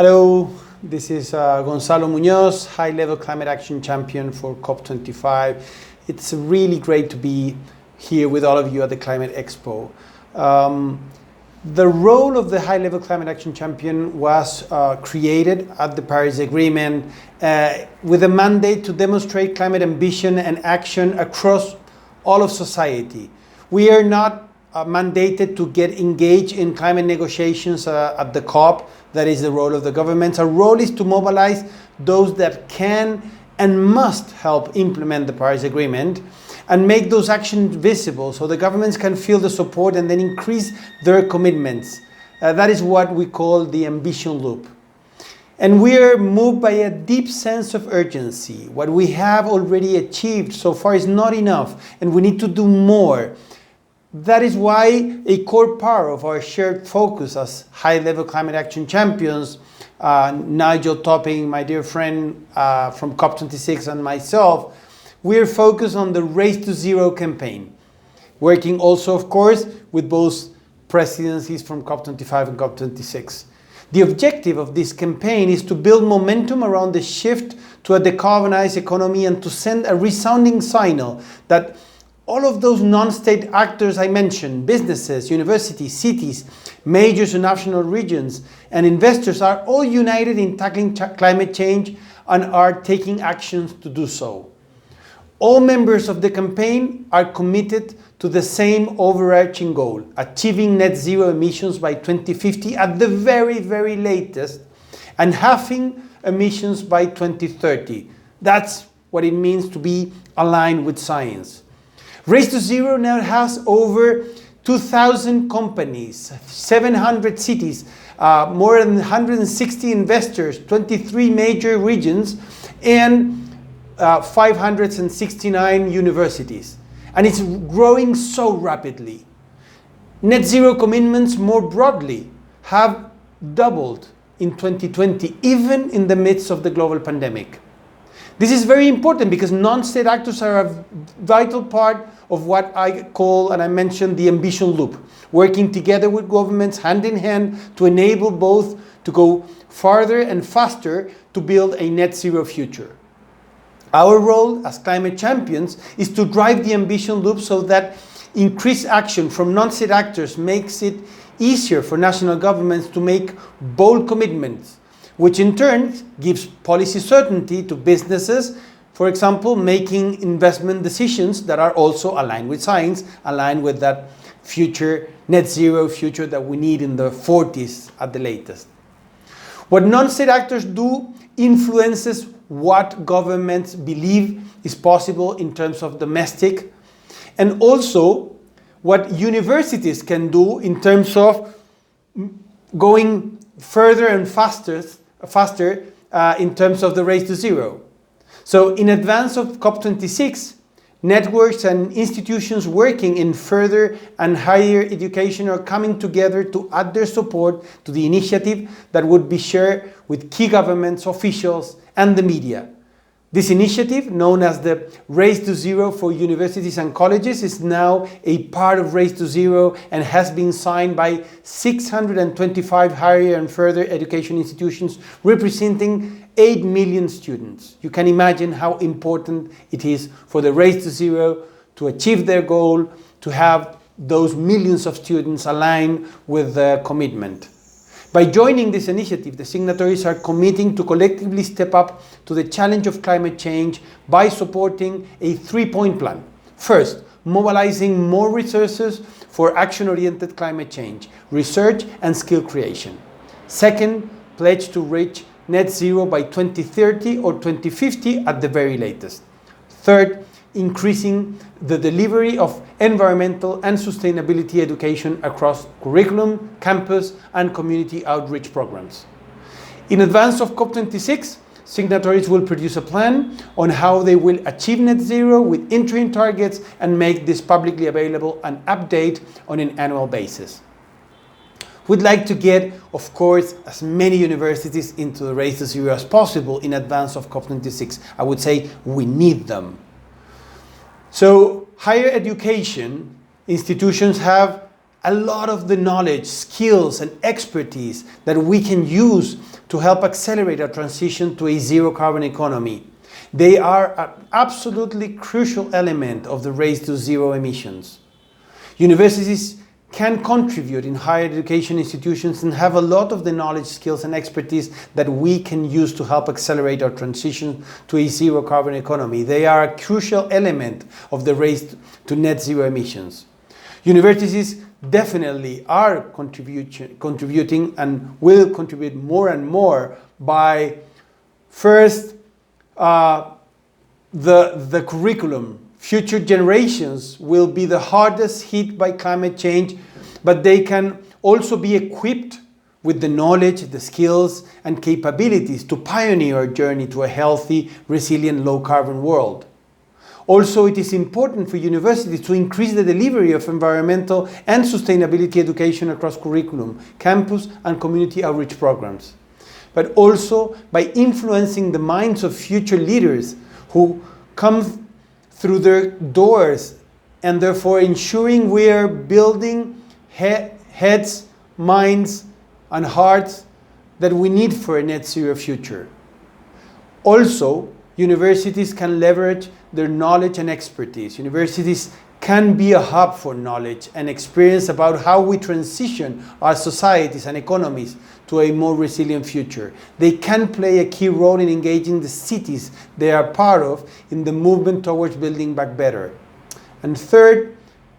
Hello, this is Gonzalo Muñoz, high-level climate action champion for COP25. It's really great to be here with all of you at the Climate Expo. The role of the high-level climate action champion was created at the Paris Agreement with a mandate to demonstrate climate ambition and action across all of society. We are not mandated to get engaged in climate negotiations at the COP. That is the role of the governments. Our role is to mobilize those that can and must help implement the Paris Agreement and make those actions visible so the governments can feel the support and then increase their commitments. That is what we call the ambition loop. And we are moved by a deep sense of urgency. What we have already achieved so far is not enough, and we need to do more. That is why a core part of our shared focus as high-level climate action champions, Nigel Topping, my dear friend from COP26, and myself, we are focused on the Race to Zero campaign, working also, of course, with both presidencies from COP25 and COP26. The objective of this campaign is to build momentum around the shift to a decarbonized economy and to send a resounding signal that all of those non-state actors I mentioned, businesses, universities, cities, major national regions, and investors are all united in tackling climate change and are taking actions to do so. All members of the campaign are committed to the same overarching goal, achieving net zero emissions by 2050 at the very, very latest, and halving emissions by 2030. That's what it means to be aligned with science. Race to Zero now has over 2,000 companies, 700 cities, more than 160 investors, 23 major regions, and 569 universities. And it's growing so rapidly. Net zero commitments more broadly have doubled in 2020, even in the midst of the global pandemic. This is very important because non-state actors are a vital part of what I call, and I mentioned, the ambition loop, working together with governments hand in hand to enable both to go farther and faster to build a net zero future. Our role as climate champions is to drive the ambition loop so that increased action from non-state actors makes it easier for national governments to make bold commitments, which in turn gives policy certainty to businesses, for example, making investment decisions that are also aligned with science, aligned with that future, net zero future that we need in the 40s at the latest. What non-state actors do influences what governments believe is possible in terms of domestic, and also what universities can do in terms of going further and faster in terms of the race to zero. So in advance of COP26, networks and institutions working in further and higher education are coming together to add their support to the initiative that would be shared with key governments, officials, and the media. This initiative, known as the Race to Zero for Universities and Colleges, is now a part of Race to Zero and has been signed by 625 higher and further education institutions representing 8 million students. You can imagine how important it is for the Race to Zero to achieve their goal, to have those millions of students aligned with the commitment. By joining this initiative, the signatories are committing to collectively step up to the challenge of climate change by supporting a 3-point plan. First, mobilizing more resources for action-oriented climate change, research and skill creation. Second, pledge to reach net zero by 2030 or 2050 at the very latest. Third, increasing the delivery of environmental and sustainability education across curriculum, campus, and community outreach programs. In advance of COP26, signatories will produce a plan on how they will achieve net zero with interim targets and make this publicly available and update on an annual basis. We'd like to get, of course, as many universities into the Race to Zero as possible in advance of COP26. I would say we need them. So higher education institutions have a lot of the knowledge, skills, and expertise that we can use to help accelerate our transition to a zero carbon economy. They are an absolutely crucial element of the race to zero emissions. Universities can contribute in higher education institutions and have a lot of the knowledge, skills, and expertise that we can use to help accelerate our transition to a zero carbon economy. They are a crucial element of the race to net zero emissions. Universities definitely are contributing and will contribute more and more by first the curriculum. Future generations will be the hardest hit by climate change, but they can also be equipped with the knowledge, the skills, and capabilities to pioneer our journey to a healthy, resilient, low-carbon world. Also, it is important for universities to increase the delivery of environmental and sustainability education across curriculum, campus, and community outreach programs, but also by influencing the minds of future leaders who come through their doors, and therefore ensuring we are building heads, minds, and hearts that we need for a net zero future. Also, universities can leverage their knowledge and expertise. Universities can be a hub for knowledge and experience about how we transition our societies and economies to a more resilient future. They can play a key role in engaging the cities they are part of in the movement towards building back better. And third,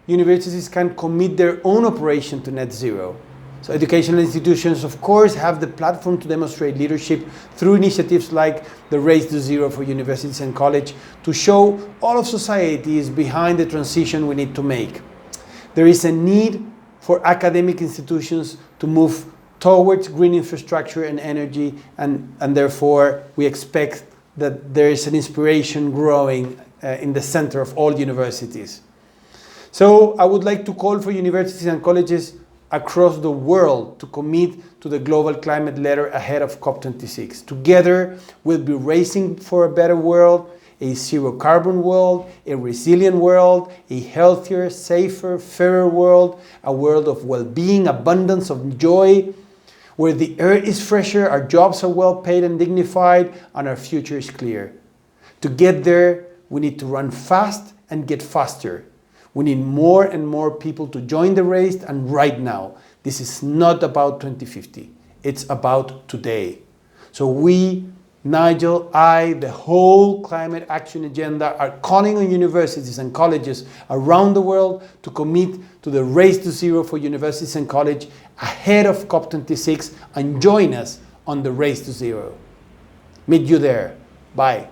universities can commit their own operation to net zero. So educational institutions, of course, have the platform to demonstrate leadership through initiatives like the Race to Zero for universities and colleges to show all of society is behind the transition we need to make. There is a need for academic institutions to move towards green infrastructure and energy, and therefore we expect that there is an inspiration growing in the center of all universities. So I would like to call for universities and colleges across the world to commit to the global climate letter ahead of COP26. Together, we'll be racing for a better world, a zero carbon world, a resilient world, a healthier, safer, fairer world, a world of well-being, abundance of joy, where the air is fresher, our jobs are well paid and dignified, and our future is clear. To get there, we need to run fast and get faster. We need more and more people to join the race, and right now. This is not about 2050. It's about today. So we, Nigel, I, the whole climate action agenda are calling on universities and colleges around the world to commit to the Race to Zero for universities and colleges ahead of COP26 and join us on the Race to Zero. Meet you there. Bye.